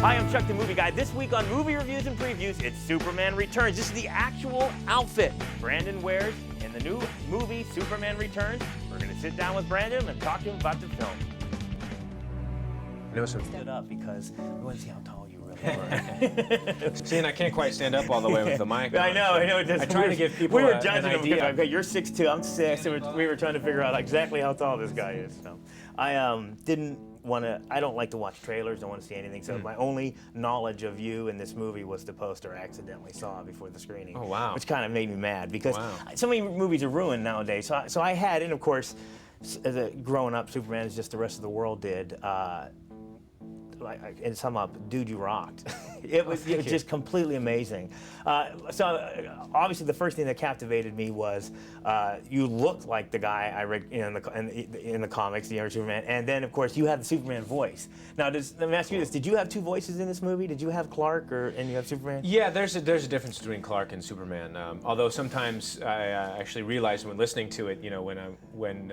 Hi, I'm Chuck the Movie Guy. This week on Movie Reviews and Previews, it's Superman Returns. This is the actual outfit Brandon wears in the new movie Superman Returns. We're going to sit down with Brandon and talk to him about the film. Stood up because we want to see how tall you really were. See, and I can't quite stand up all the way with the mic. I know. I try to give people we were an judging him idea. because, okay, you're 6'2", I'm 6, and we were trying to figure out exactly how tall this guy is. So I didn't want to. I don't like to watch trailers. Don't want to see anything. So my only knowledge of you in this movie was the poster I accidentally saw before the screening. Oh, wow. Which kind of made me mad because Wow. so many movies are ruined nowadays. So I had, and of course, growing up, Superman is just the rest of the world did. And sum up, dude, you rocked. It was just completely amazing. So obviously the first thing that captivated me was you looked like the guy I read in the comics, the younger Superman, and then of course you had the Superman voice. Now, let me ask you this: did you have two voices in this movie? Did you have Clark and you have Superman? Yeah, there's a difference between Clark and Superman. Although sometimes I actually realize when listening to it, when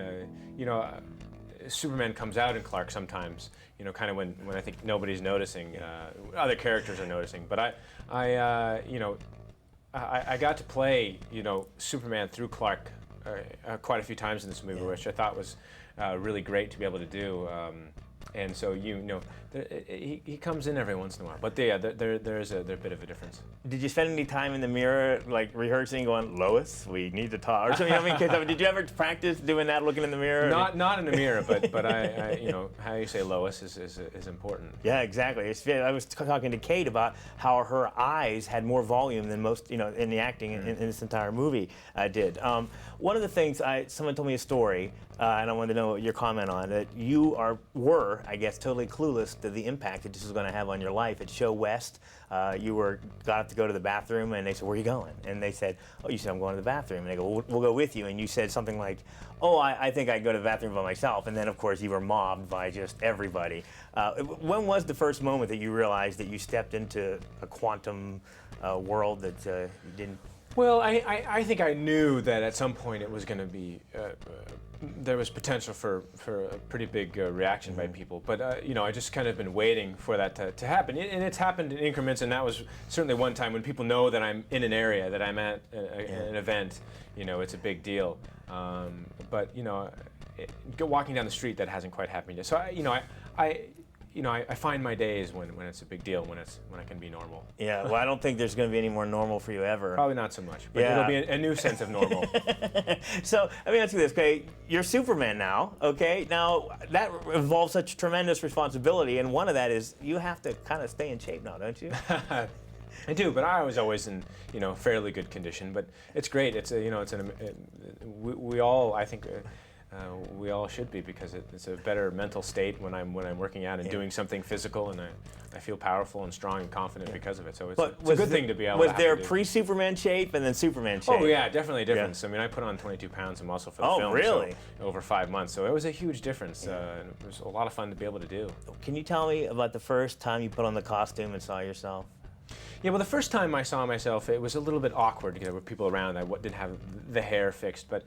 Superman comes out in Clark sometimes, kind of when I think nobody's noticing, other characters are noticing. But I got to play, Superman through Clark quite a few times in this movie, which I thought was really great to be able to do. And so he comes in every once in a while, but there's a bit of a difference. Did you spend any time in the mirror, like rehearsing, going, Lois, we need to talk, or something? Did you ever practice doing that, looking in the mirror? Not in the mirror, but I how you say Lois is important. Yeah, exactly. I was talking to Kate about how her eyes had more volume than most, in the acting in this entire movie did. One of the things someone told me a story, and I wanted to know your comment on it. You were, I guess, totally clueless to the impact that this was going to have on your life. At Show West, you got to go to the bathroom, and they said, "Where are you going?" And they said, "Oh, you said I'm going to the bathroom." And they go, "We'll go with you." And you said something like, "Oh, I think I'd go to the bathroom by myself." And then, of course, you were mobbed by just everybody. When was the first moment that you realized that you stepped into a quantum world that you didn't? Well, I think I knew that at some point it was going to be, there was potential for a pretty big reaction by people. But, I just kind of been waiting for that to happen. And it's happened in increments, and that was certainly one time when people know that I'm in an area, that I'm at an event, it's a big deal. But, walking down the street, that hasn't quite happened yet. So, I find my days when it's a big deal, when I can be normal. Yeah, well, I don't think there's going to be any more normal for you ever. Probably not so much, but it'll be a new sense of normal. So let me ask you this, okay? You're Superman now, okay? Now that involves such tremendous responsibility, and one of that is you have to kind of stay in shape now, don't you? I do, but I was always in fairly good condition. But it's great. We all, I think. We all should be, because it's a better mental state when I'm working out and doing something physical, and I feel powerful and strong and confident because of it. So it's a good thing to be able to have. Was there pre-Superman shape and then Superman shape? Oh yeah, definitely a difference. Yeah. I mean, I put on 22 pounds of muscle for the film. Oh really? So, over 5 months, so it was a huge difference. And it was a lot of fun to be able to do. Can you tell me about the first time you put on the costume and saw yourself? Yeah, well, the first time I saw myself, it was a little bit awkward because there were people around. I didn't have the hair fixed, but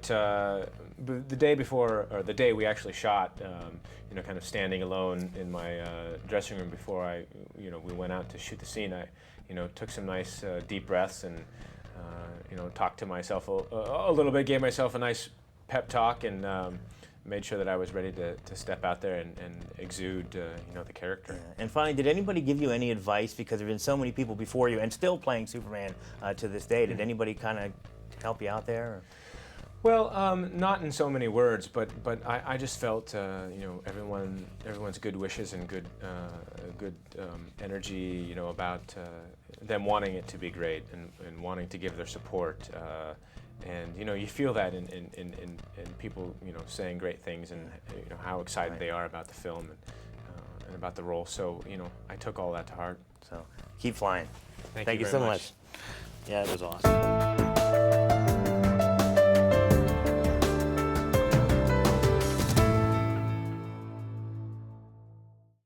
the day before, or the day we actually shot, kind of standing alone in my dressing room before we went out to shoot the scene, I, took some nice deep breaths and, talked to myself a little bit, gave myself a nice pep talk, and made sure that I was ready to step out there and exude, the character. Yeah. And finally, did anybody give you any advice? Because there have been so many people before you, and still playing Superman to this day. Did anybody kind of help you out there? Or? Well, not in so many words, but I just felt, everyone's good wishes and good energy, about them wanting it to be great and wanting to give their support. And you feel that in people saying great things, and how excited they are about the film and about the role. So I took all that to heart. So keep flying. Thank you so very much. Yeah, it was awesome.